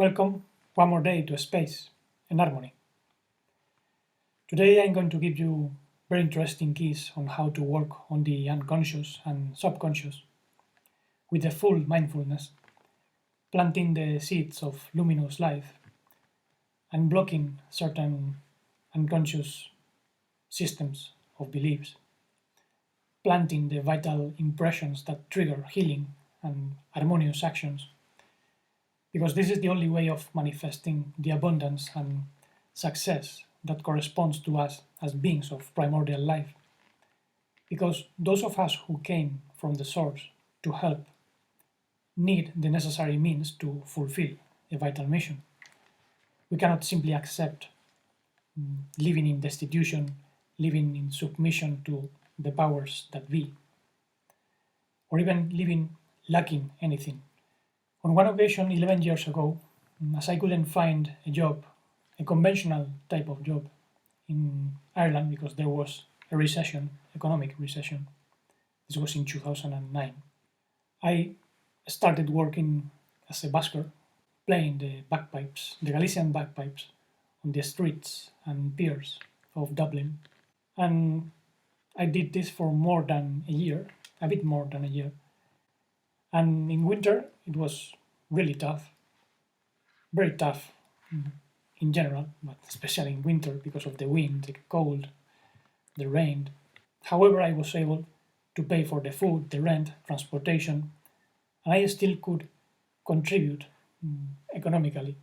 Welcome one more day to Space and Harmony. Today I'm going to give you very interesting keys on how to work on the unconscious and subconscious with the full mindfulness, planting the seeds of luminous life and blocking certain unconscious systems of beliefs, planting the vital impressions that trigger healing and harmonious actions, because this is the only way of manifesting the abundance and success that corresponds to us as beings of primordial life. Because those of us who came from the source to help need the necessary means to fulfill a vital mission. We cannot simply accept living in destitution, living in submission to the powers that be, or even living lacking anything. On one occasion, 11 years ago, as I couldn't find a job, a conventional type of job in Ireland because there was a recession, economic recession. This was in 2009. I started working as a busker, playing the bagpipes, the Galician bagpipes, on the streets and piers of Dublin. And I did this for more than a year, a bit more than a year. And in winter, it was really tough, very tough in general, but especially in winter because of the wind, the cold, the rain. However, I was able to pay for the food, the rent, transportation, and I still could contribute economically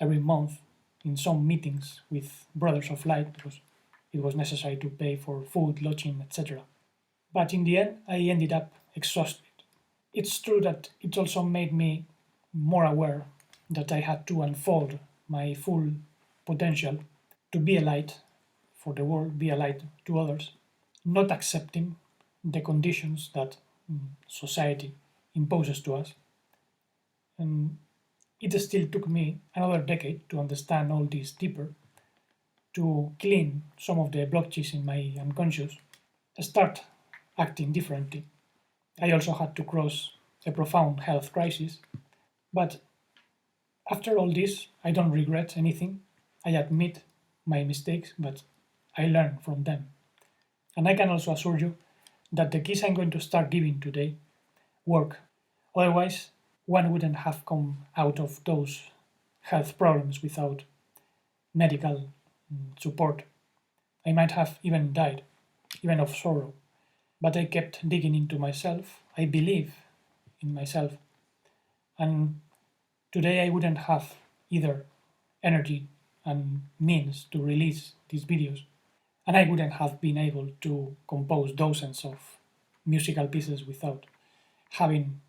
every month in some meetings with Brothers of Light because it was necessary to pay for food, lodging, etc. But in the end, I ended up exhausted. It's true that it also made me more aware that I had to unfold my full potential to be a light for the world, be a light to others, not accepting the conditions that society imposes to us. And it still took me another decade to understand all this deeper, to clean some of the blockages in my unconscious, start acting differently. I also had to cross a profound health crisis, but after all this, I don't regret anything. I admit my mistakes, but I learn from them. And I can also assure you that the keys I'm going to start giving today work. Otherwise, one wouldn't have come out of those health problems without medical support. I might have even died, even of sorrow. But I kept digging into myself. I believe in myself. And today I wouldn't have either energy and means to release these videos. And I wouldn't have been able to compose dozens of musical pieces without having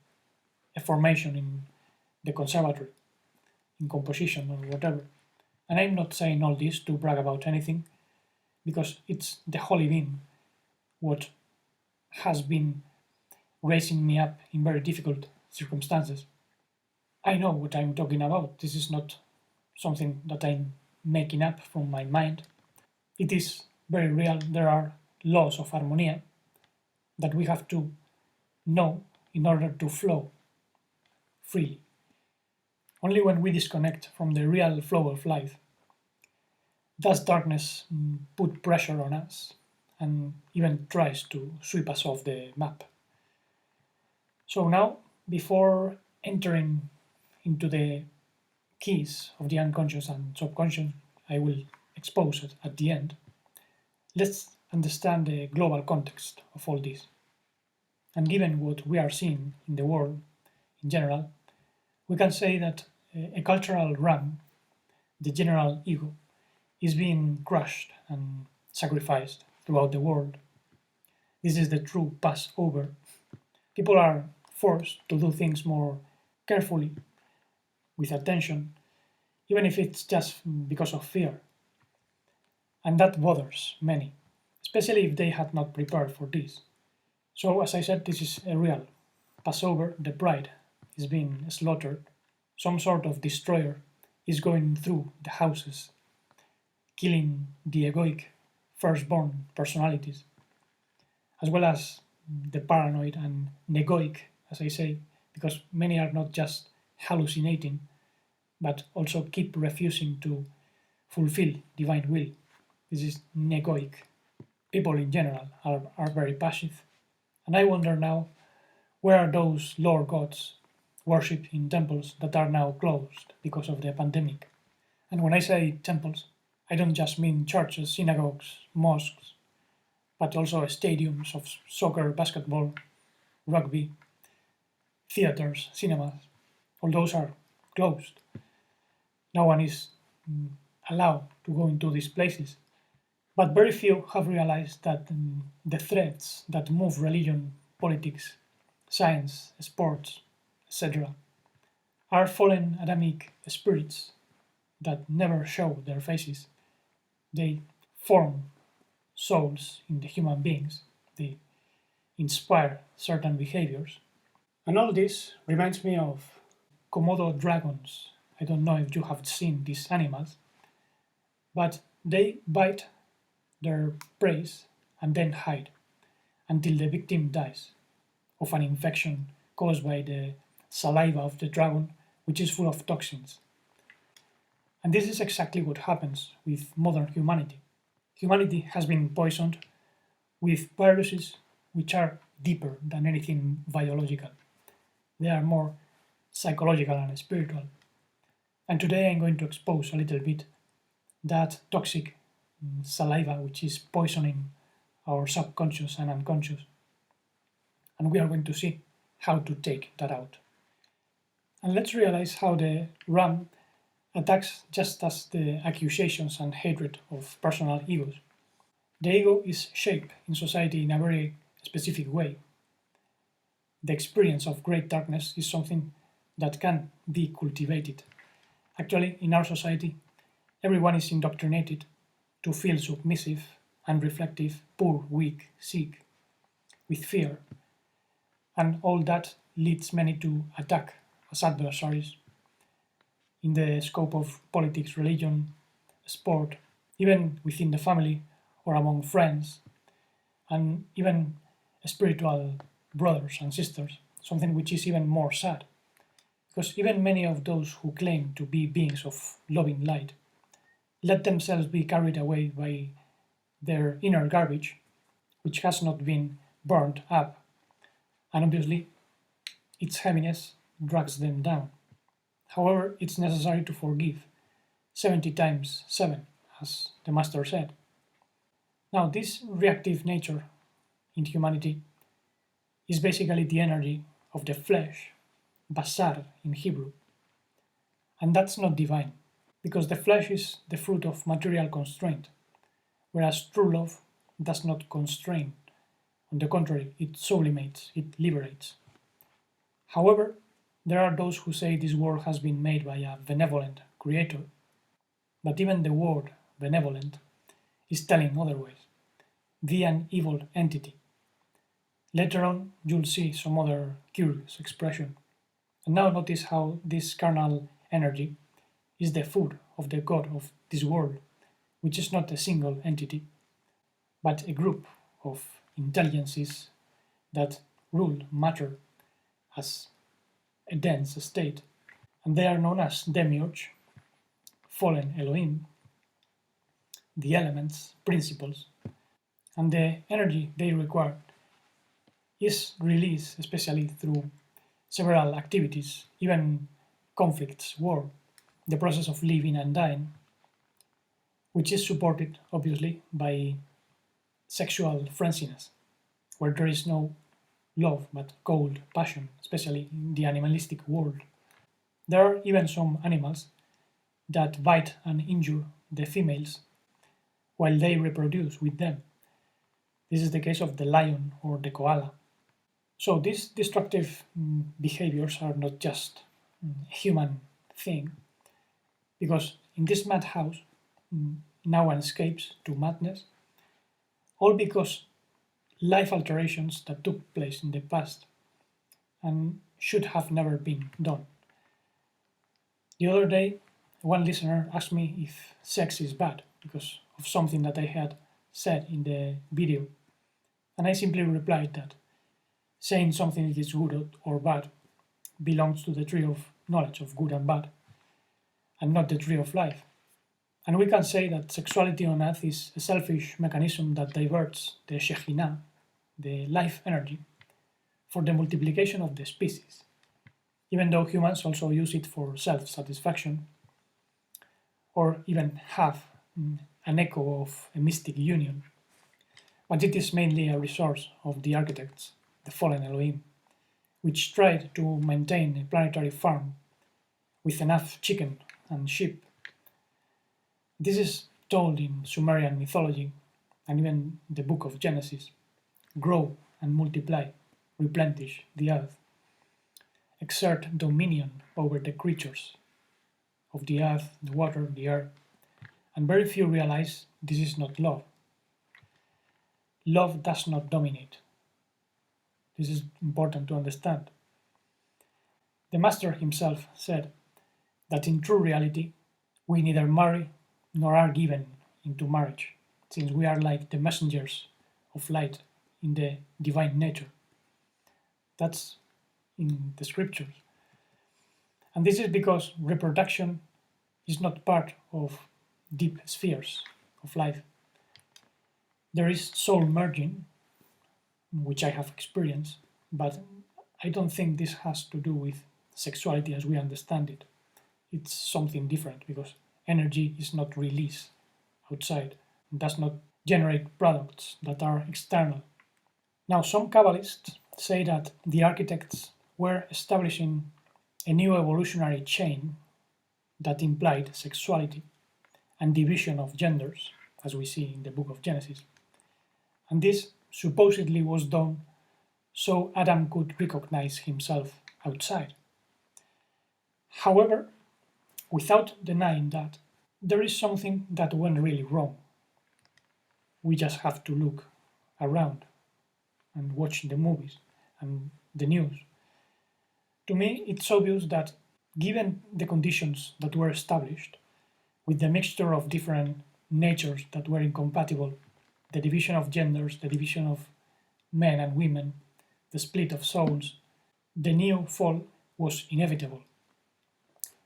a formation in the conservatory, in composition or whatever. And I'm not saying all this to brag about anything, because it's the holy being what has been raising me up in very difficult circumstances. I know what I'm talking about. This is not something that I'm making up from my mind. It is very real. There are laws of harmonia that we have to know in order to flow freely. Only when we disconnect from the real flow of life does darkness put pressure on us and even tries to sweep us off the map. So now, before entering into the keys of the unconscious and subconscious, I will expose it at the end. Let's understand the global context of all this. And given what we are seeing in the world in general, we can say that a cultural ram, the general ego, is being crushed and sacrificed throughout the world. This is the true Passover. People are forced to do things more carefully, with attention, even if it's just because of fear. And that bothers many, especially if they had not prepared for this. So, as I said, this is a real Passover. The bride is being slaughtered. Some sort of destroyer is going through the houses, killing the egoic firstborn personalities, as well as the paranoid and negoic, as I say, because many are not just hallucinating, but also keep refusing to fulfill divine will. This is negoic. People in general are very passive. And I wonder now, where are those Lord gods worshipped in temples that are now closed because of the pandemic? And when I say temples, I don't just mean churches, synagogues, mosques, but also stadiums of soccer, basketball, rugby, theaters, cinemas. All those are closed. No one is allowed to go into these places. But very few have realized that the threads that move religion, politics, science, sports, etc., are fallen Adamic spirits that never show their faces. They form souls in the human beings. They inspire certain behaviors. And all this reminds me of Komodo dragons. I don't know if you have seen these animals, but they bite their prey and then hide until the victim dies of an infection caused by the saliva of the dragon, which is full of toxins. And this is exactly what happens with modern humanity. Humanity has been poisoned with viruses which are deeper than anything biological. They are more psychological and spiritual. And today I'm going to expose a little bit that toxic saliva which is poisoning our subconscious and unconscious. And we are going to see how to take that out. And let's realize how the ram attacks just as the accusations and hatred of personal egos. The ego is shaped in society in a very specific way. The experience of great darkness is something that can be cultivated. Actually, in our society, everyone is indoctrinated to feel submissive, unreflective, poor, weak, sick, with fear. And all that leads many to attack as adversaries in the scope of politics, religion, sport, even within the family or among friends, and even spiritual brothers and sisters, something which is even more sad. Because even many of those who claim to be beings of loving light let themselves be carried away by their inner garbage, which has not been burned up, and obviously its heaviness drags them down. However, it's necessary to forgive 70 times 7, as the Master said. Now, this reactive nature in humanity is basically the energy of the flesh, basar in Hebrew. And that's not divine, because the flesh is the fruit of material constraint, whereas true love does not constrain. On the contrary, it sublimates, it liberates. However, there are those who say this world has been made by a benevolent creator, but even the word benevolent is telling otherwise. Be an evil entity. Later on, you'll see some other curious expression. And now notice how this carnal energy is the food of the god of this world, which is not a single entity, but a group of intelligences that rule matter as a dense state. And they are known as demiurge, fallen Elohim, the elements, principles, and the energy they require is released especially through several activities, even conflicts, war, the process of living and dying, which is supported obviously by sexual frenziness, where there is no love but cold passion, especially in the animalistic world. There are even some animals that bite and injure the females while they reproduce with them. This is the case of the lion or the koala. So these destructive behaviors are not just a human thing, because in this madhouse no one escapes to madness, all because life alterations that took place in the past and should have never been done. The other day, one listener asked me if sex is bad because of something that I had said in the video, and I simply replied that saying something is good or bad belongs to the tree of knowledge of good and bad. and not the tree of life. And we can say that sexuality on Earth is a selfish mechanism that diverts the Shekhinah, the life energy, for the multiplication of the species, even though humans also use it for self-satisfaction or even have an echo of a mystic union. But it is mainly a resource of the architects, the fallen Elohim, which tried to maintain a planetary farm with enough chicken and sheep. This is told in Sumerian mythology and even the book of Genesis. Grow and multiply, replenish the earth, exert dominion over the creatures of the earth, the water, the air, and very few realize this is not love. Love does not dominate. This is important to understand. The Master himself said that in true reality we neither marry nor are given into marriage, since we are like the messengers of light in the divine nature. That's in the scriptures. And this is because reproduction is not part of deep spheres of life. There is soul merging, which I have experienced, but I don't think this has to do with sexuality as we understand it. It's something different because energy is not released outside and does not generate products that are external. Now, some Kabbalists say that the architects were establishing a new evolutionary chain that implied sexuality and division of genders, as we see in the book of Genesis. And this supposedly was done so Adam could recognize himself outside. However, without denying that, there is something that went really wrong. We just have to look around and watch the movies and the news. To me, it's obvious that given the conditions that were established, with the mixture of different natures that were incompatible, the division of genders, the division of men and women, the split of souls, the new fall was inevitable.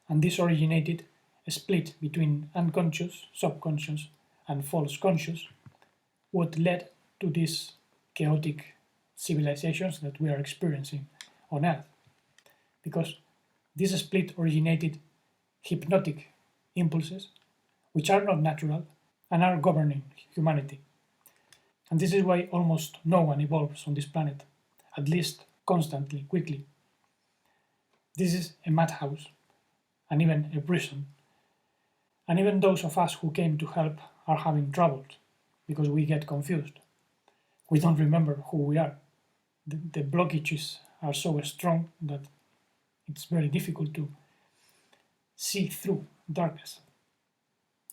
And this originated a split between unconscious, subconscious, and false conscious, what led to these chaotic civilizations that we are experiencing on Earth. Because this split originated hypnotic impulses, which are not natural and are governing humanity. And this is why almost no one evolves on this planet, at least constantly, quickly. This is a madhouse, and even a prison. And even those of us who came to help are having troubles because we get confused. We don't remember who we are. The blockages are so strong that it's very difficult to see through darkness.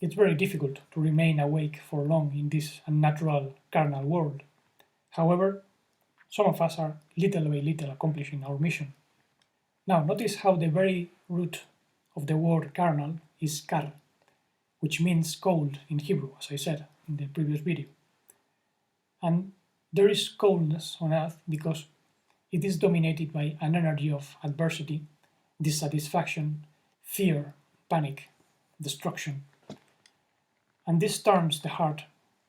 It's very difficult to remain awake for long in this unnatural carnal world. However, some of us are little by little accomplishing our mission. Now, notice how the very root of the word carnal is kar, which means cold in Hebrew, as I said in the previous video. And there is coldness on earth because it is dominated by an energy of adversity, dissatisfaction, fear, panic, destruction. And this turns the heart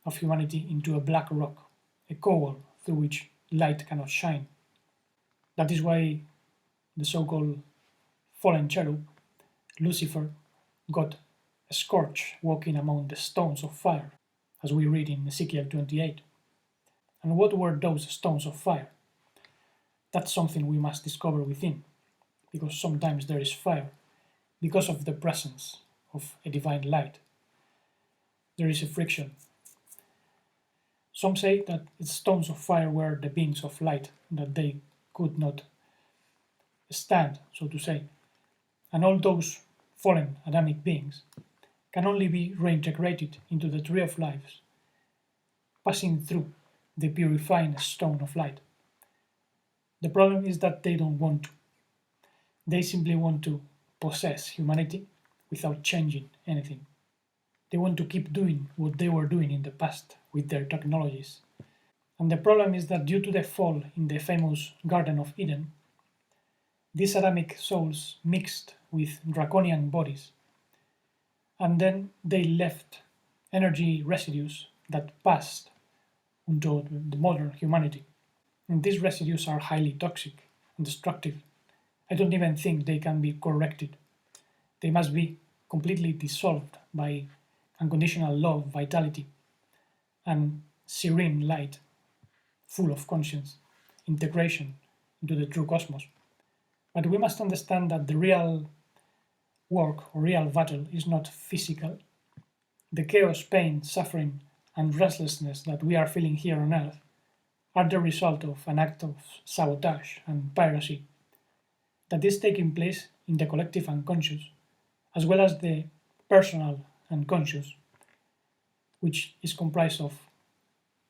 of humanity into a black rock, a coal through which light cannot shine. That is why the so-called fallen cherub, Lucifer, got a scorch walking among the stones of fire, as we read in Ezekiel 28. And what were those stones of fire? That's something we must discover within, because sometimes there is fire, because of the presence of a divine light. There is a friction. Some say that the stones of fire were the beings of light, that they could not stand, so to say. And all those fallen Adamic beings can only be reintegrated into the tree of life, passing through the purifying stone of light. The problem is that they don't want to. They simply want to possess humanity without changing anything. They want to keep doing what they were doing in the past with their technologies. And the problem is that due to the fall in the famous Garden of Eden, these Adamic souls mixed with draconian bodies and then they left energy residues that passed into the modern humanity. And these residues are highly toxic and destructive. I don't even think they can be corrected. They must be completely dissolved by unconditional love, vitality, and serene light, full of conscience, integration into the true cosmos. But we must understand that the real work or real battle is not physical. The chaos, pain, suffering, and restlessness that we are feeling here on Earth are the result of an act of sabotage and piracy that is taking place in the collective unconscious, as well as the personal unconscious, which is comprised of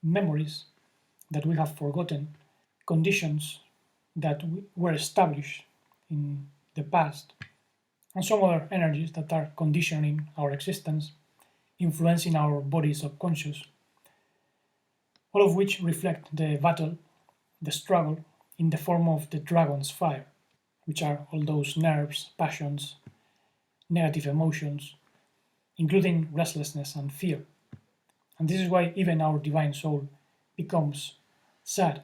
memories that we have forgotten, conditions that were established in the past, and some other energies that are conditioning our existence, influencing our body subconscious, all of which reflect the battle, the struggle, in the form of the dragon's fire, which are all those nerves, passions, negative emotions, including restlessness and fear. And this is why even our divine soul becomes sad.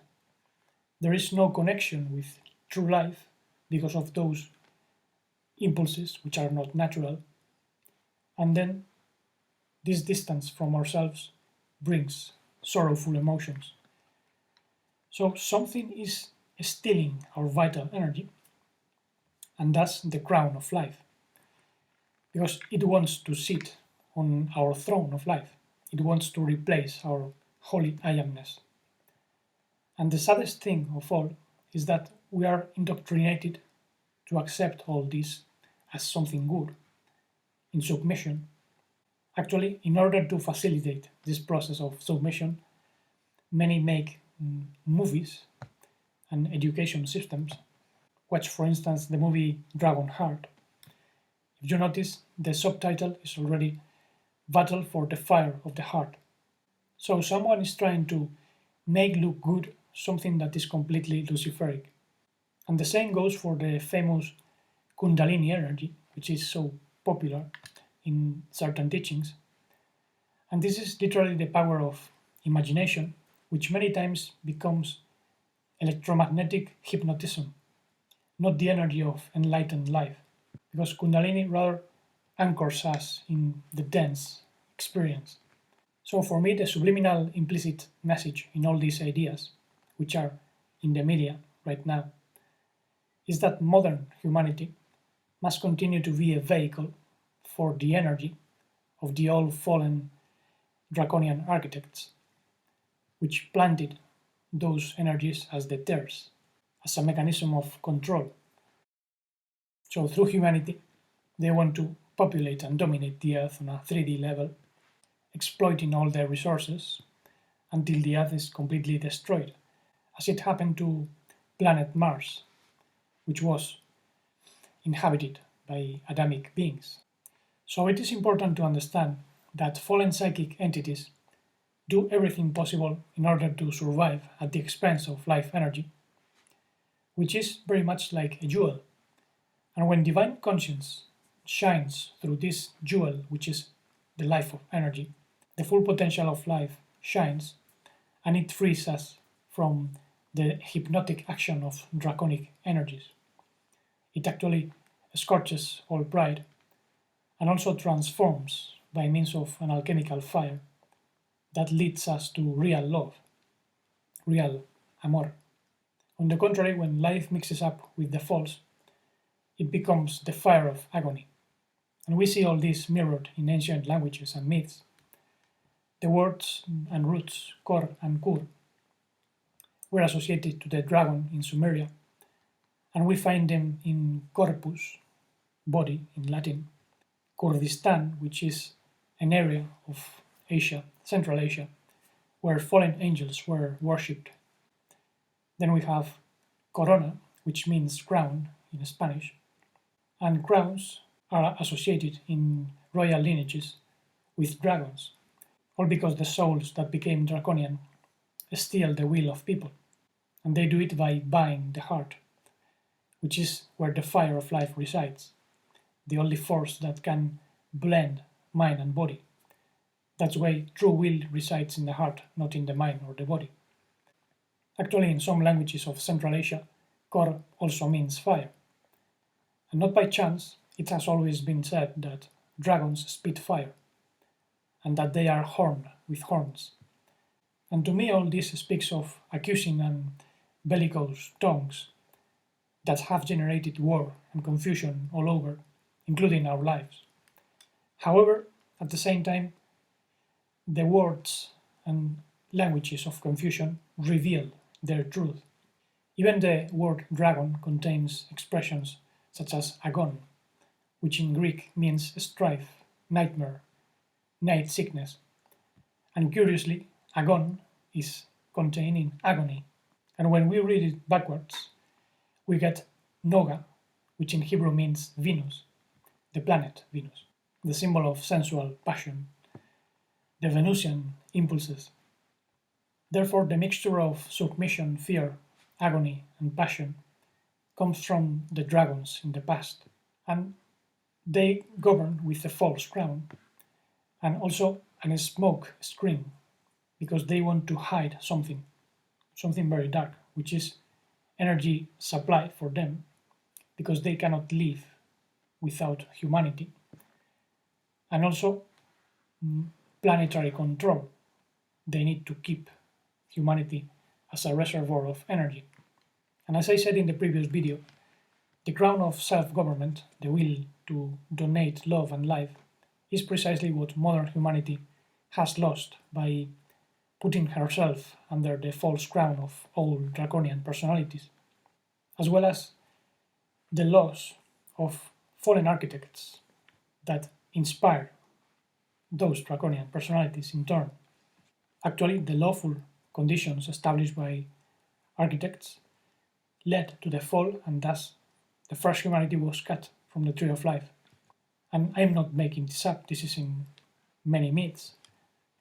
There is no connection with true life because of those impulses which are not natural. And then this distance from ourselves brings sorrowful emotions. So something is stealing our vital energy, and that's the crown of life, because it wants to sit on our throne of life. It wants to replace our holy I amness. And the saddest thing of all is that we are indoctrinated to accept all this as something good, in submission. Actually, in order to facilitate this process of submission, many make movies and education systems. Watch, for instance, the movie Dragon Heart. If you notice, the subtitle is already Battle for the Fire of the Heart. So someone is trying to make look good something that is completely Luciferic. And the same goes for the famous Kundalini energy, which is so popular in certain teachings. And this is literally the power of imagination, which many times becomes electromagnetic hypnotism, not the energy of enlightened life, because Kundalini rather anchors us in the dense experience. So for me, the subliminal implicit message in all these ideas, which are in the media right now, is that modern humanity must continue to be a vehicle for the energy of the all fallen draconian architects, which planted those energies as the theirs, as a mechanism of control. So through humanity, they want to populate and dominate the Earth on a 3D level, exploiting all their resources until the Earth is completely destroyed, as it happened to planet Mars, which was inhabited by Adamic beings. So it is important to understand that fallen psychic entities do everything possible in order to survive at the expense of life energy, which is very much like a jewel. And when divine conscience shines through this jewel, which is the life of energy, the full potential of life shines, and it frees us from the hypnotic action of draconic energies. It actually scorches all pride and also transforms by means of an alchemical fire that leads us to real love, real amor. On the contrary, when life mixes up with the false, it becomes the fire of agony. And we see all this mirrored in ancient languages and myths. The words and roots kor and kur were associated to the dragon in Sumeria, and we find them in corpus, body in Latin, Kurdistan, which is an area of Asia, Central Asia, where fallen angels were worshipped. Then we have corona, which means crown in Spanish, and crowns are associated in royal lineages with dragons, all because the souls that became draconian steal the will of people, and they do it by buying the heart, which is where the fire of life resides, the only force that can blend mind and body. That's why true will resides in the heart, not in the mind or the body. Actually, in some languages of Central Asia, Kor also means fire. And not by chance, it has always been said that dragons spit fire, and that they are horned with horns. And to me, all this speaks of accusing and bellicose tongues that have generated war and confusion all over, including our lives. However, at the same time, the words and languages of confusion reveal their truth. Even the word dragon contains expressions such as agon, which in Greek means strife, nightmare, night sickness. And curiously, agon is contained in agony. And when we read it backwards, we get Noga, which in Hebrew means Venus, the planet Venus, the symbol of sensual passion, the Venusian impulses. Therefore, the mixture of submission, fear, agony, and passion comes from the dragons in the past, and they govern with a false crown and also a smoke screen because they want to hide something, something very dark, which is energy supply for them because they cannot live without humanity, and also planetary control. They need to keep humanity as a reservoir of energy. And as I said in the previous video, the crown of self-government, the will to donate love and life, is precisely what modern humanity has lost by putting herself under the false crown of old draconian personalities, as well as the loss of fallen architects that inspire those draconian personalities in turn. Actually, the lawful conditions established by architects led to the fall, and thus the first humanity was cut from the tree of life. And I'm not making this up, this is in many myths.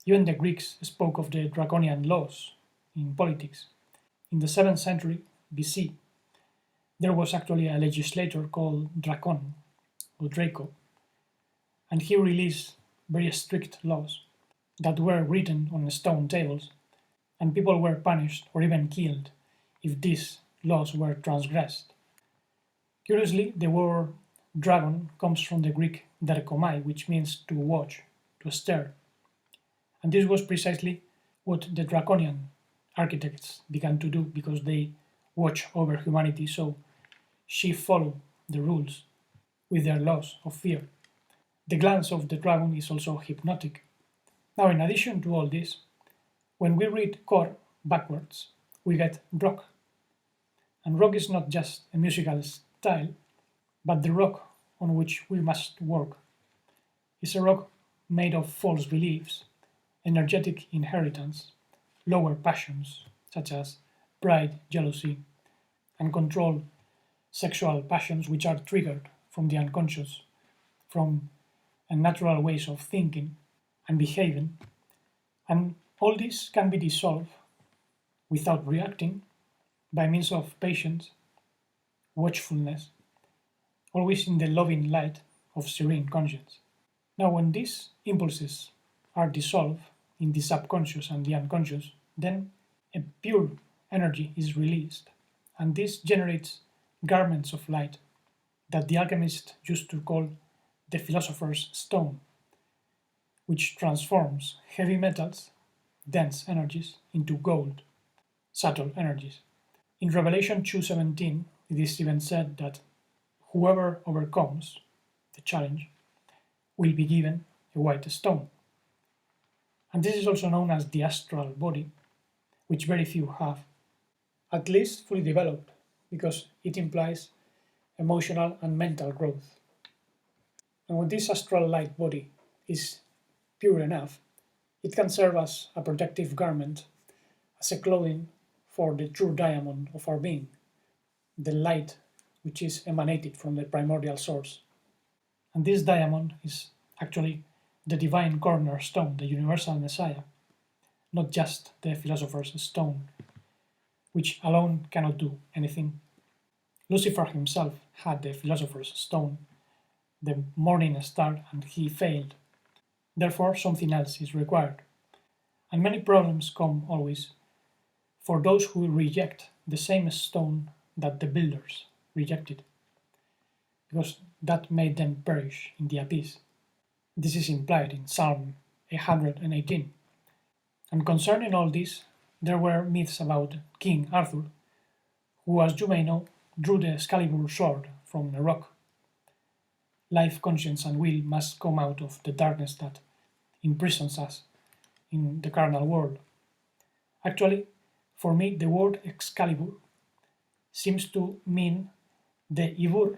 Even the Greeks spoke of the draconian laws in politics. In the 7th century BC, there was actually a legislator called Dracon, or Draco, and he released very strict laws that were written on stone tables, and people were punished or even killed if these laws were transgressed. Curiously, the word dragon comes from the Greek derkomai, which means to watch, to stare. And this was precisely what the draconian architects began to do because they watch over humanity, so she followed the rules with their laws of fear. The glance of the dragon is also hypnotic. Now, in addition to all this, when we read Kor backwards, we get rock. And rock is not just a musical style, but the rock on which we must work. It's a rock made of false beliefs, energetic inheritance, lower passions, such as pride, jealousy, and control sexual passions which are triggered from the unconscious, from unnatural ways of thinking and behaving, and all this can be dissolved without reacting by means of patience, watchfulness, always in the loving light of serene conscience. Now, when these impulses are dissolved in the subconscious and the unconscious, then a pure energy is released, and this generates garments of light that the alchemist used to call the philosopher's stone, which transforms heavy metals, dense energies, into gold, subtle energies. In Revelation 2:17, it is even said that whoever overcomes the challenge will be given a white stone. And this is also known as the astral body, which very few have, at least fully developed, because it implies emotional and mental growth. And when this astral light body is pure enough, it can serve as a protective garment, as a clothing for the true diamond of our being, the light which is emanated from the primordial source. And this diamond is actually the divine cornerstone, the universal Messiah, not just the philosopher's stone, which alone cannot do anything. Lucifer himself had the philosopher's stone, the morning star, and he failed. Therefore, something else is required. And many problems come always for those who reject the same stone that the builders rejected, because that made them perish in the abyss. This is implied in Psalm 118. And concerning all this, there were myths about King Arthur, who, as you may know, drew the Excalibur sword from a rock. Life, conscience, and will must come out of the darkness that imprisons us in the carnal world. Actually, for me, the word Excalibur seems to mean the Ibur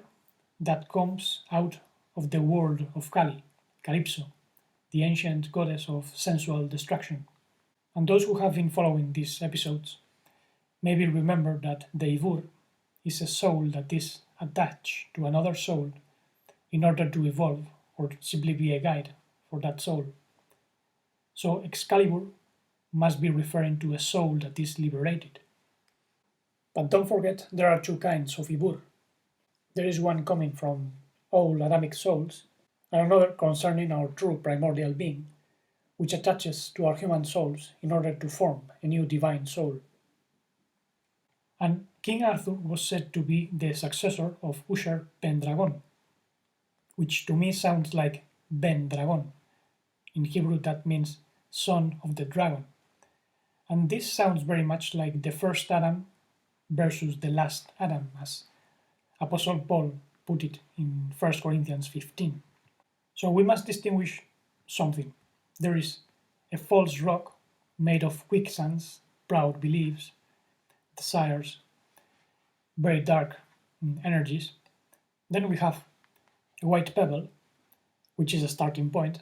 that comes out of the world of Kali, Calypso, the ancient goddess of sensual destruction. And those who have been following these episodes maybe remember that the Ibur is a soul that is attached to another soul in order to evolve or simply be a guide for that soul. So Excalibur must be referring to a soul that is liberated. But don't forget, there are two kinds of Ibur. There is one coming from all Adamic souls, and another concerning our true primordial being, which attaches to our human souls in order to form a new divine soul. And King Arthur was said to be the successor of Usher Pendragon, which to me sounds like Ben Dragon. In Hebrew that means son of the dragon. And this sounds very much like the first Adam versus the last Adam, as Apostle Paul put it in 1 Corinthians 15. So we must distinguish something. There is a false rock made of quicksands, proud beliefs, desires, very dark energies. Then we have a white pebble, which is a starting point,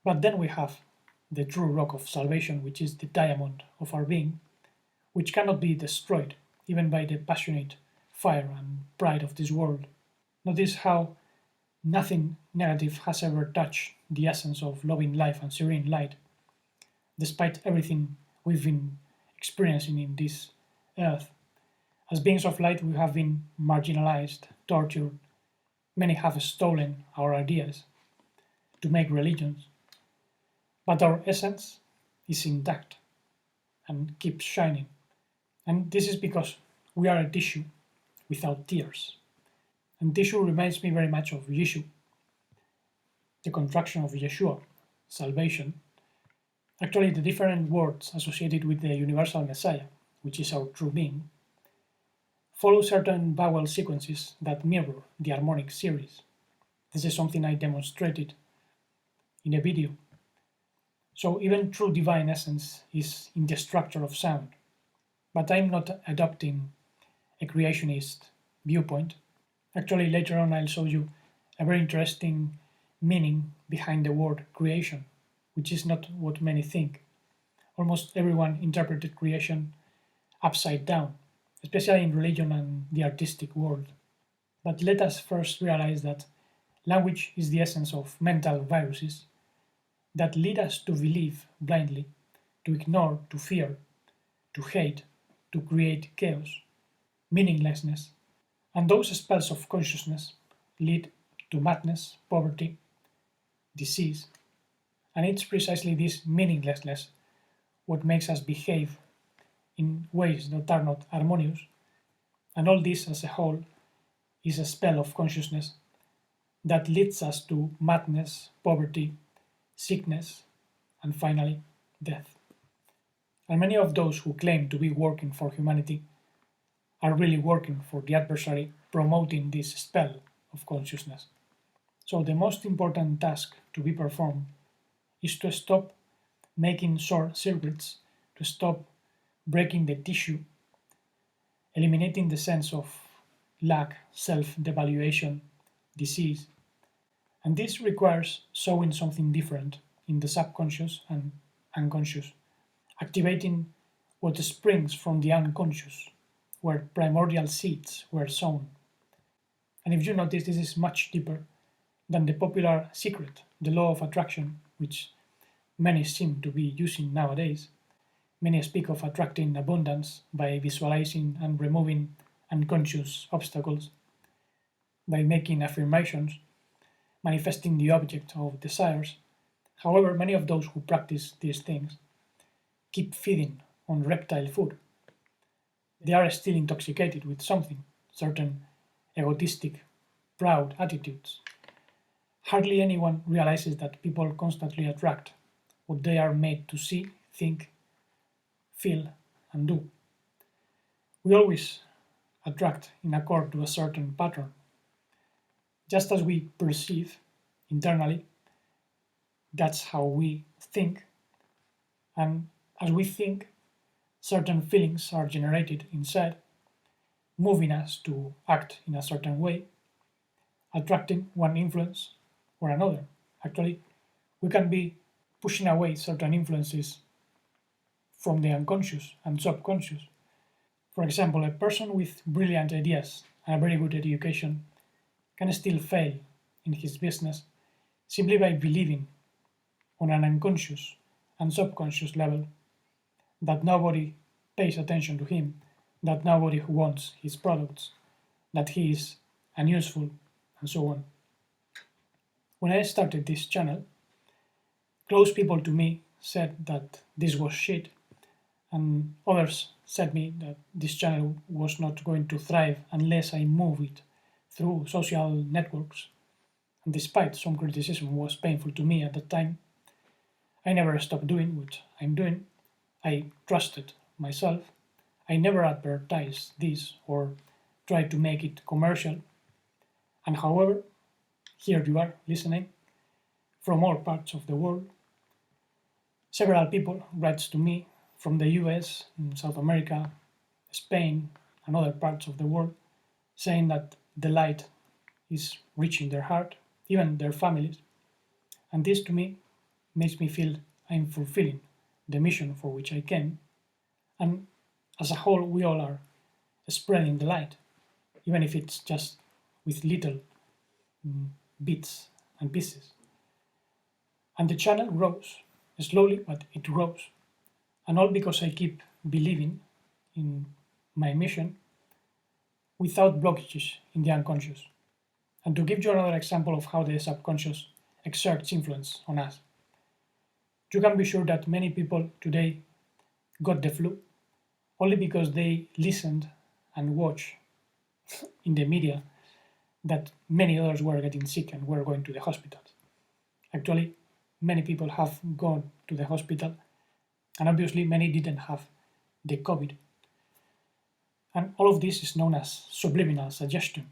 but then we have the true rock of salvation, which is the diamond of our being, which cannot be destroyed even by the passionate fire and pride of this world. Notice how nothing negative has ever touched the essence of loving life and serene light, despite everything we've been experiencing in this earth. As beings of light, we have been marginalized, tortured. Many have stolen our ideas to make religions. But our essence is intact and keeps shining. And this is because we are a tissue without tears. And tissue reminds me very much of Yeshu, the contraction of Yeshua, salvation. Actually, the different words associated with the universal Messiah, which is our true being, follow certain vowel sequences that mirror the harmonic series. This is something I demonstrated in a video. So even true divine essence is in the structure of sound. But I'm not adopting a creationist viewpoint. Actually, later on I'll show you a very interesting meaning behind the word creation, which is not what many think. Almost everyone interpreted creation upside down, especially in religion and the artistic world. But let us first realize that language is the essence of mental viruses that lead us to believe blindly, to ignore, to fear, to hate, to create chaos, meaninglessness, and those spells of consciousness lead to madness, poverty, disease, and it's precisely this meaninglessness what makes us behave in ways that are not harmonious, and all this as a whole is a spell of consciousness that leads us to madness, poverty, sickness, and finally, death. And many of those who claim to be working for humanity are really working for the adversary, promoting this spell of consciousness. So the most important task to be performed is to stop making short circuits, to stop breaking the tissue, eliminating the sense of lack, self-devaluation, disease. And this requires sowing something different in the subconscious and unconscious, activating what springs from the unconscious, where primordial seeds were sown. And if you notice, this is much deeper than the popular secret, the law of attraction, which many seem to be using nowadays. Many speak of attracting abundance by visualizing and removing unconscious obstacles, by making affirmations, manifesting the object of desires, However, many of those who practice these things keep feeding on reptile food. They are still intoxicated with something, certain egotistic, proud attitudes. Hardly anyone realizes that people constantly attract what they are made to see, think, feel, and do. We always attract in accord to a certain pattern. Just as we perceive internally, that's how we think, and as we think, certain feelings are generated inside, moving us to act in a certain way, attracting one influence or another. Actually, we can be pushing away certain influences from the unconscious and subconscious. For example, a person with brilliant ideas and a very good education can still fail in his business simply by believing on an unconscious and subconscious level that nobody pays attention to him, that nobody wants his products, that he is unuseful, and so on. When I started this channel, close people to me said that this was shit, and others said me that this channel was not going to thrive unless I move it through social networks. And despite some criticism was painful to me at the time, I never stopped doing what I'm doing. I trusted myself. I never advertised this or tried to make it commercial. And however, here you are listening from all parts of the world. Several people write to me from the US, South America, Spain, and other parts of the world, saying that the light is reaching their heart, even their families. And this to me makes me feel I'm fulfilling the mission for which I came. And as a whole, we all are spreading the light, even if it's just with little bits and pieces. And the channel grows, slowly, but it grows. And all because I keep believing in my mission without blockages in the unconscious. And to give you another example of how the subconscious exerts influence on us, you can be sure that many people today got the flu only because they listened and watched in the media that many others were getting sick and were going to the hospitals. Actually, many people have gone to the hospital, and obviously many didn't have the COVID. And all of this is known as subliminal suggestion.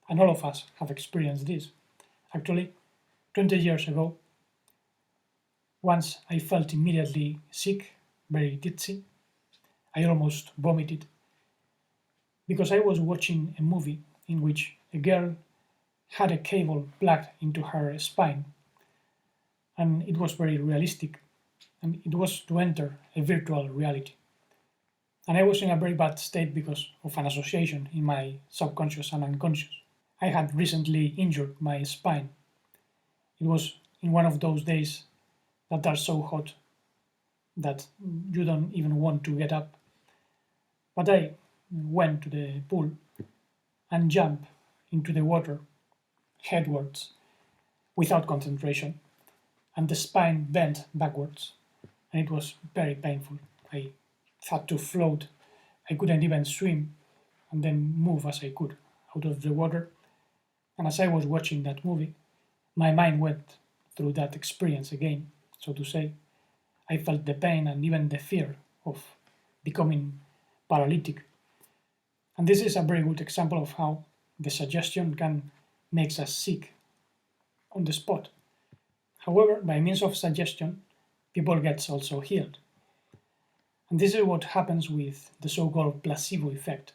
And all of us have experienced this. Actually, 20 years ago, once I felt immediately sick, very tipsy. I almost vomited because I was watching a movie in which a girl had a cable plugged into her spine, and it was very realistic, and it was to enter a virtual reality. And I was in a very bad state because of an association in my subconscious and unconscious. I had recently injured my spine. It was in one of those days that are so hot that you don't even want to get up. But I went to the pool and jumped into the water headwards without concentration, and the spine bent backwards, and it was very painful. I had to float. I couldn't even swim and then move as I could out of the water. And as I was watching that movie, my mind went through that experience again, so to say. I felt the pain and even the fear of becoming paralytic. And this is a very good example of how the suggestion can make us sick on the spot. However, by means of suggestion, people get also healed. And this is what happens with the so-called placebo effect.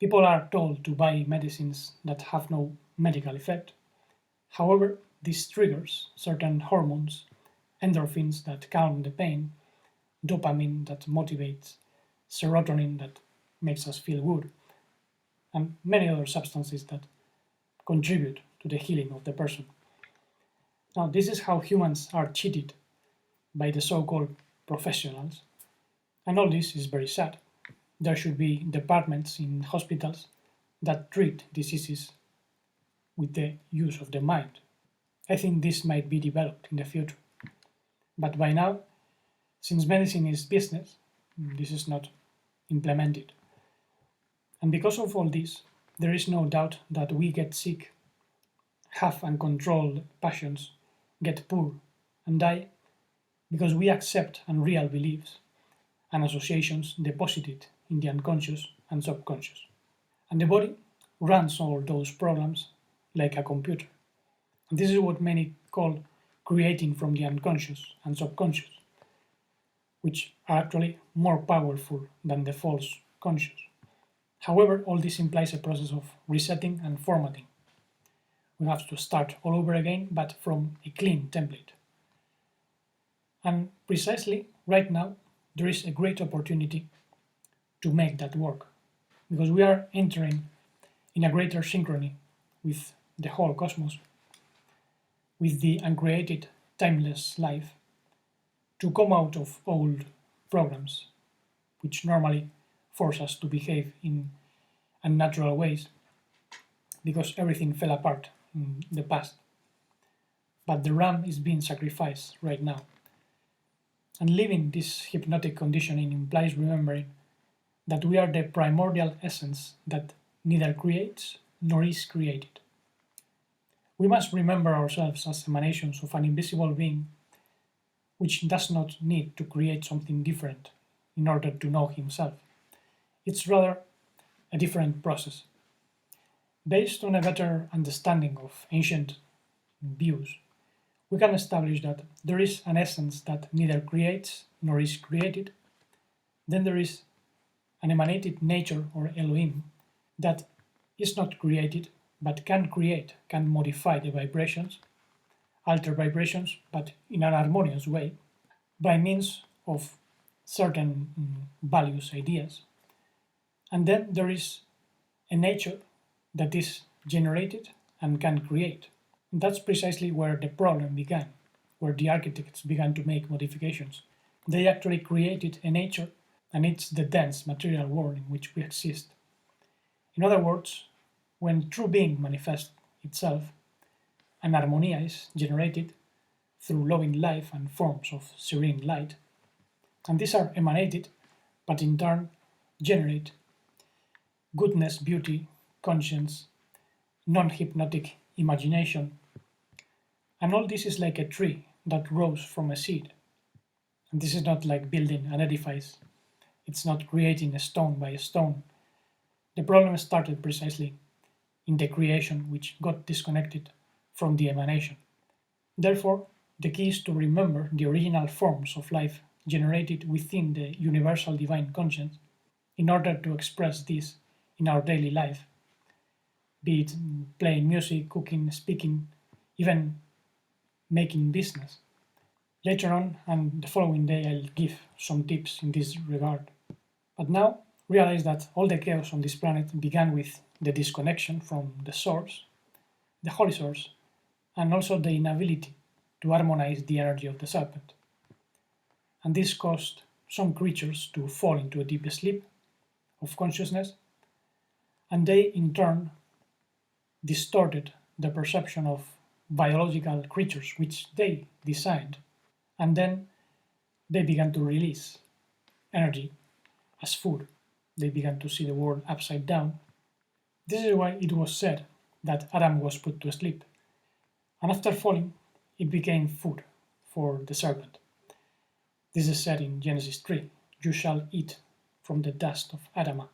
People are told to buy medicines that have no medical effect. However, this triggers certain hormones, endorphins that calm the pain, dopamine that motivates, serotonin that makes us feel good, and many other substances that contribute to the healing of the person. Now, this is how humans are cheated by the so-called professionals, and all this is very sad. There should be departments in hospitals that treat diseases with the use of the mind. I think this might be developed in the future. But by now, since medicine is business, this is not implemented. And because of all this, there is no doubt that we get sick, have uncontrolled passions, get poor, and die because we accept unreal beliefs and associations deposited in the unconscious and subconscious. And the body runs all those programs like a computer. And this is what many call creating from the unconscious and subconscious, which are actually more powerful than the false conscious. However, all this implies a process of resetting and formatting. We have to start all over again, but from a clean template. And precisely right now, there is a great opportunity to make that work, because we are entering in a greater synchrony with the whole cosmos, with the uncreated, timeless life, to come out of old programs, which normally force us to behave in unnatural ways, because everything fell apart in the past. But the ram is being sacrificed right now. And living this hypnotic conditioning implies remembering that we are the primordial essence that neither creates nor is created. We must remember ourselves as emanations of an invisible being which does not need to create something different in order to know himself. It's rather a different process. Based on a better understanding of ancient views, we can establish that there is an essence that neither creates nor is created. Then there is an emanated nature or Elohim that is not created but can create, can modify the vibrations, alter vibrations, but in an harmonious way by means of certain values, ideas. And then there is a nature that is generated and can create. And that's precisely where the problem began, where the architects began to make modifications. They actually created a nature, and it's the dense material world in which we exist. In other words, when true being manifests itself, an harmonia is generated through loving life and forms of serene light, and these are emanated, but in turn generate goodness, beauty, conscience, non-hypnotic imagination. And all this is like a tree that rose from a seed. And this is not like building an edifice. It's not creating a stone by a stone. The problem started precisely in the creation, which got disconnected from the emanation. Therefore, the key is to remember the original forms of life generated within the universal divine conscience in order to express this in our daily life, be it playing music, cooking, speaking, even making business. Later on, and the following day, I'll give some tips in this regard. But now, realize that all the chaos on this planet began with the disconnection from the source, the holy source, and also the inability to harmonize the energy of the serpent. And this caused some creatures to fall into a deep sleep of consciousness, and they in turn distorted the perception of biological creatures which they designed, and then they began to release energy as food. They began to see the world upside down. This is why it was said that Adam was put to sleep, and after falling, it became food for the serpent. This is said in Genesis 3, "You shall eat from the dust of Adamah."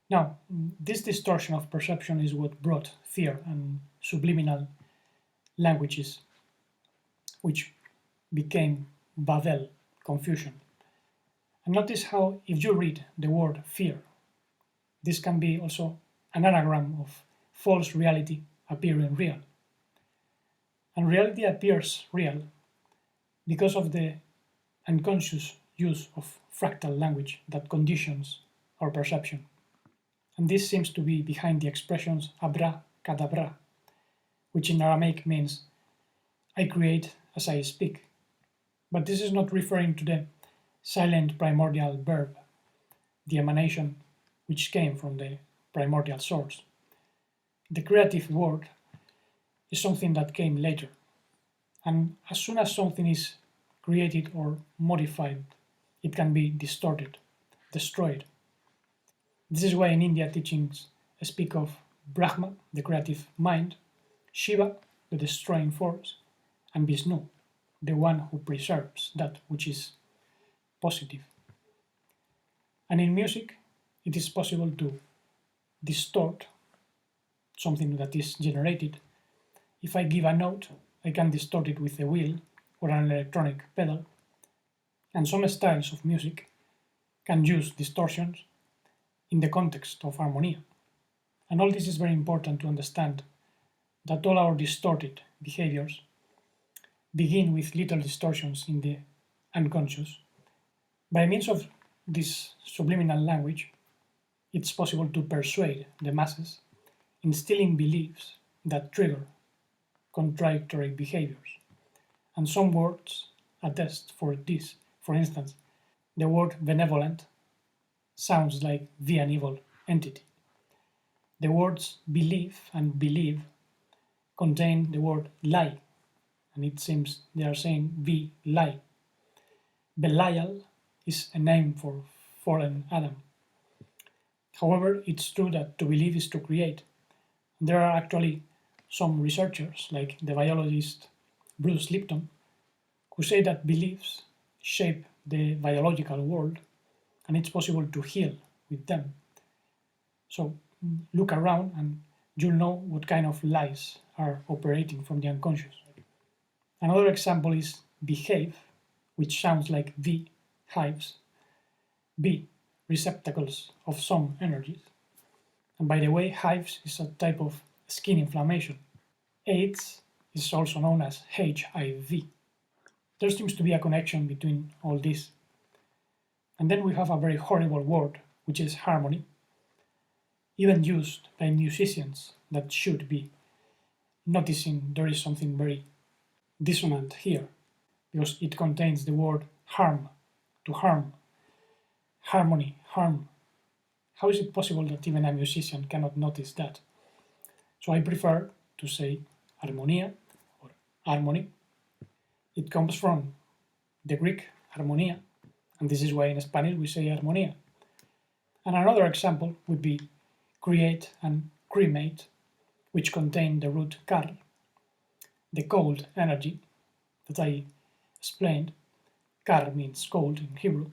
Now, this distortion of perception is what brought fear and subliminal languages, which became Babel, confusion. And notice how, if you read the word fear, this can be also an anagram of false reality appearing real. And reality appears real because of the unconscious use of fractal language that conditions our perception. And this seems to be behind the expressions abra kadabra, which in Aramaic means I create as I speak. But this is not referring to the silent primordial verb, the emanation which came from the primordial source. The creative word is something that came later. And as soon as something is created or modified, it can be distorted, destroyed. This is why in India teachings speak of Brahma, the creative mind, Shiva, the destroying force, and Vishnu, the one who preserves that which is positive. And in music, it is possible to distort something that is generated. If I give a note, I can distort it with a wheel or an electronic pedal. And some styles of music can use distortions in the context of harmonia. And all this is very important to understand that all our distorted behaviors begin with little distortions in the unconscious. By means of this subliminal language, it's possible to persuade the masses, instilling beliefs that trigger contradictory behaviors. And some words attest for this. For instance, the word benevolent sounds like an evil entity. The words believe and believe contain the word lie, and it seems they are saying be lie. Belial is a name for fallen Adam. However, it's true that to believe is to create. There are actually some researchers, like the biologist Bruce Lipton, who say that beliefs shape the biological world and it's possible to heal with them. So look around and you'll know what kind of lies are operating from the unconscious. Another example is behave, which sounds like hives, be receptacles of some energies. And by the way, hives is a type of skin inflammation. AIDS is also known as HIV. There seems to be a connection between all this. And then we have a very horrible word, which is harmony, even used by musicians that should be noticing there is something very dissonant here, because it contains the word harm, to harm, harmony, harm. How is it possible that even a musician cannot notice that? So I prefer to say armonia or harmony. It comes from the Greek harmonia, and this is why in Spanish we say armonía. And another example would be create and cremate, which contain the root kar, the cold energy that I explained. Kar means cold in Hebrew,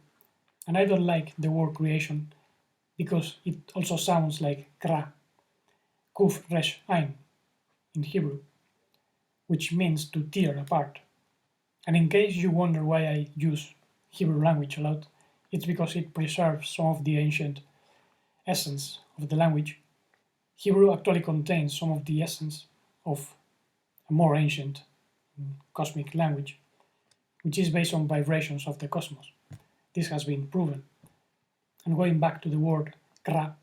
and I don't like the word creation because it also sounds like kra, kuf resh ain in Hebrew, which means to tear apart. And in case you wonder why I use Hebrew language a lot, it's because it preserves some of the ancient essence of the language. Hebrew actually contains some of the essence of a more ancient cosmic language, which is based on vibrations of the cosmos. This has been proven. And going back to the word Kra,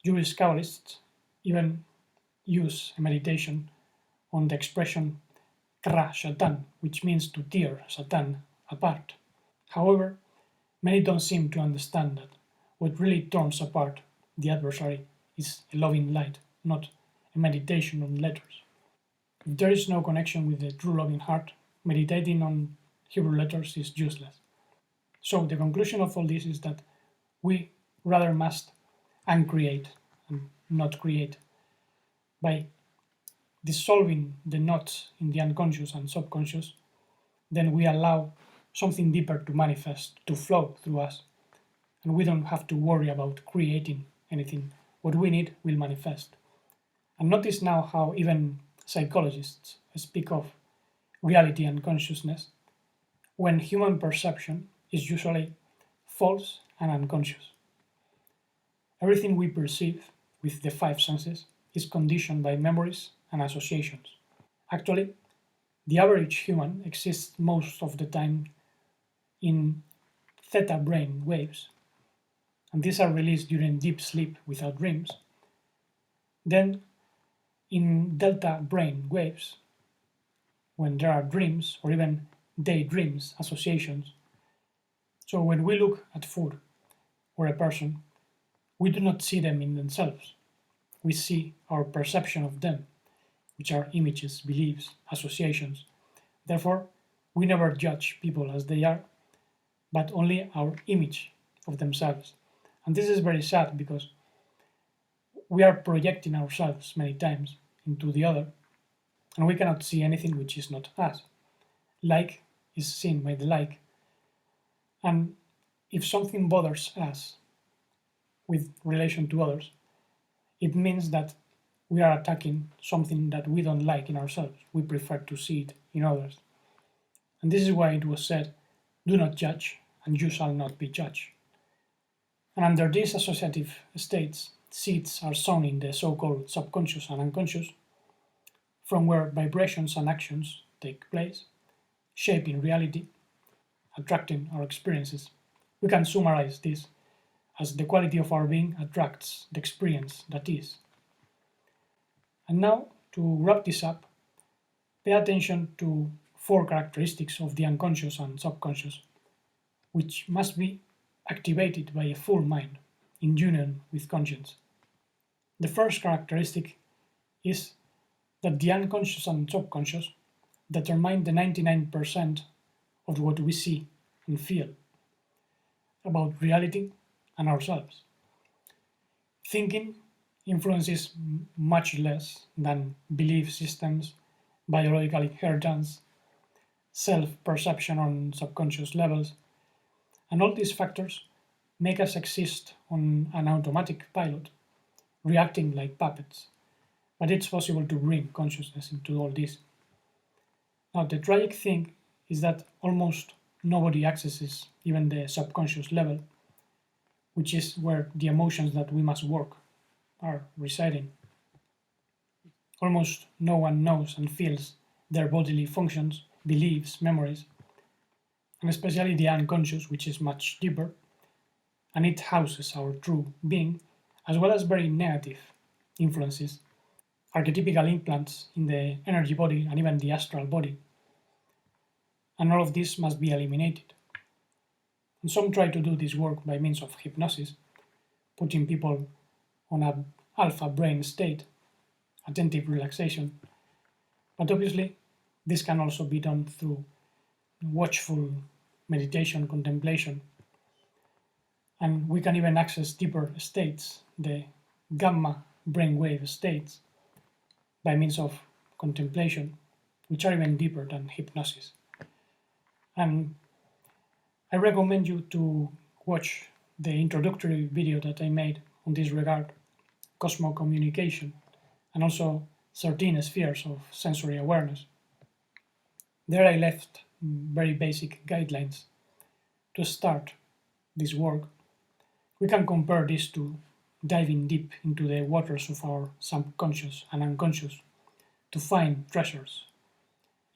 Jewish Kabbalists even use a meditation on the expression Kra Shatan, which means to tear Satan apart. However, many don't seem to understand that what really turns apart the adversary is a loving light, not a meditation on letters. If there is no connection with the true loving heart, meditating on Hebrew letters is useless. So the conclusion of all this is that we rather must uncreate and not create. By dissolving the knots in the unconscious and subconscious, then we allow something deeper to manifest, to flow through us. And we don't have to worry about creating anything. What we need will manifest. And notice now how even psychologists speak of reality and consciousness when human perception is usually false and unconscious. Everything we perceive with the five senses is conditioned by memories and associations. Actually, the average human exists most of the time in theta brain waves, and these are released during deep sleep without dreams. Then, in delta brain waves, when there are dreams or even daydreams associations. So when we look at food or a person, we do not see them in themselves. We see our perception of them, which are images, beliefs, associations. Therefore, we never judge people as they are, but only our image of themselves. And this is very sad because we are projecting ourselves many times into the other, and we cannot see anything which is not us. Like is seen by the like. And if something bothers us with relation to others, it means that we are attacking something that we don't like in ourselves. We prefer to see it in others. And this is why it was said, do not judge, and you shall not be judged. And under these associative states, seeds are sown in the so-called subconscious and unconscious, from where vibrations and actions take place, shaping reality, attracting our experiences. We can summarize this as the quality of our being attracts the experience that is. And now, to wrap this up, pay attention to 4 characteristics of the unconscious and subconscious, which must be activated by a full mind in union with conscience. The first characteristic is that the unconscious and subconscious determine the 99% of what we see and feel about reality and ourselves. Thinking influences much less than belief systems, biological inheritance, self-perception on subconscious levels, and all these factors make us exist on an automatic pilot, reacting like puppets. But it's possible to bring consciousness into all this. Now, the tragic thing is that almost nobody accesses even the subconscious level, which is where the emotions that we must work are residing. Almost no one knows and feels their bodily functions, beliefs, memories, and especially the unconscious, which is much deeper, and it houses our true being, as well as very negative influences, archetypical implants in the energy body and even the astral body. And all of this must be eliminated. And some try to do this work by means of hypnosis, putting people on an alpha brain state, attentive relaxation. But obviously, this can also be done through watchful meditation, contemplation. And we can even access deeper states, the gamma brainwave states, by means of contemplation, which are even deeper than hypnosis. And I recommend you to watch the introductory video that I made on this regard, Cosmocommunication, and also 13 spheres of sensory awareness. There I left very basic guidelines to start this work. We can compare this to diving deep into the waters of our subconscious and unconscious to find treasures,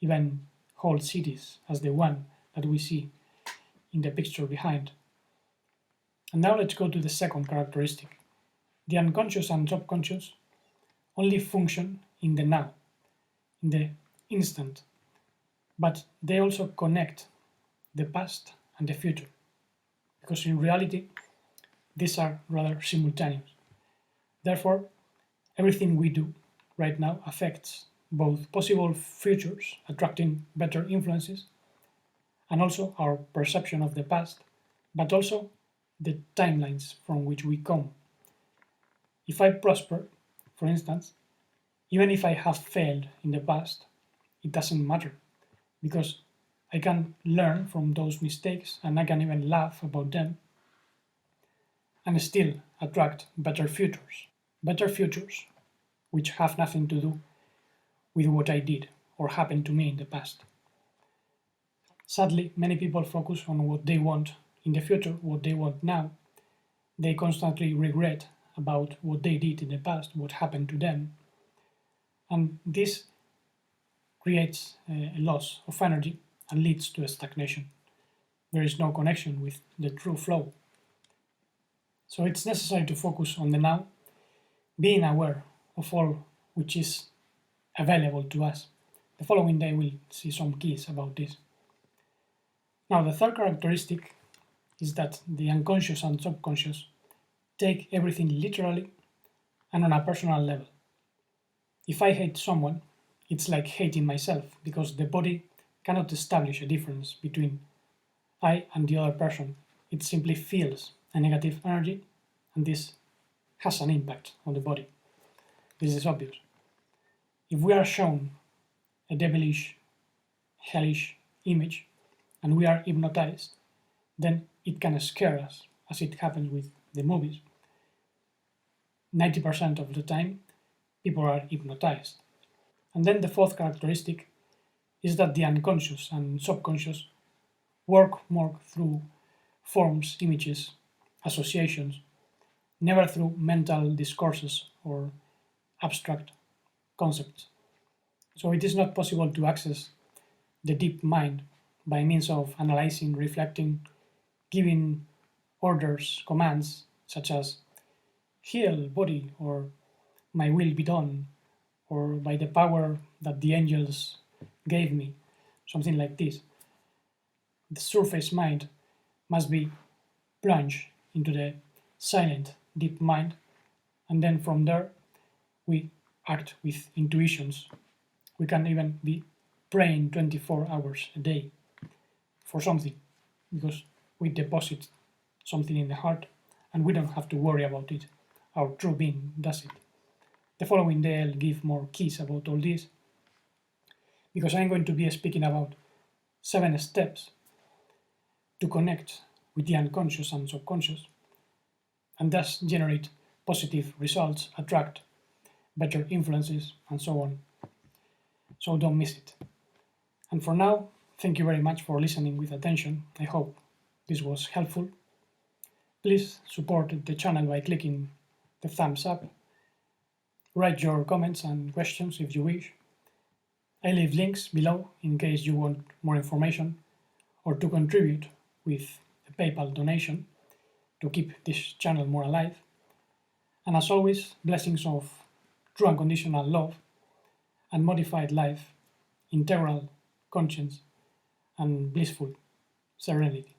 even whole cities as the one that we see in the picture behind. And now let's go to the second characteristic. The unconscious and subconscious only function in the now, in the instant, but they also connect the past and the future, because in reality these are rather simultaneous. Therefore, everything we do right now affects both possible futures, attracting better influences, and also our perception of the past, but also the timelines from which we come. If I prosper, for instance, even if I have failed in the past, it doesn't matter, because I can learn from those mistakes and I can even laugh about them and still attract better futures. Better futures which have nothing to do with what I did or happened to me in the past. Sadly, many people focus on what they want in the future, what they want now. They constantly regret about what they did in the past, what happened to them. And this creates a loss of energy and leads to a stagnation. There is no connection with the true flow. So it's necessary to focus on the now, being aware of all which is available to us. The following day we'll see some keys about this. Now, the third characteristic is that the unconscious and subconscious take everything literally and on a personal level. If I hate someone, it's like hating myself because the body cannot establish a difference between I and the other person. It simply feels a negative energy, and this has an impact on the body. This is obvious. If we are shown a devilish, hellish image and we are hypnotized, then it can scare us, as it happens with the movies. 90% of the time, people are hypnotized. And then the fourth characteristic is that the unconscious and subconscious work more through forms, images, associations, never through mental discourses or abstract concepts. So it is not possible to access the deep mind by means of analyzing, reflecting, giving orders, commands such as heal body or my will be done or by the power that the angels gave me, something like this. The surface mind must be plunged into the silent, deep mind, and then from there we act with intuitions. We can even be praying 24 hours a day for something because we deposit something in the heart and we don't have to worry about it. Our true being does it. The following day I'll give more keys about all this because I'm going to be speaking about 7 steps to connect with the unconscious and subconscious and thus generate positive results, attract better influences, and so on. So don't miss it. And for now, thank you very much for listening with attention. I hope this was helpful. Please support the channel by clicking the thumbs up. Write your comments and questions if you wish. I leave links below in case you want more information or to contribute with a PayPal donation to keep this channel more alive. And as always, blessings of true unconditional love and modified life, integral conscience, and blissful serenity.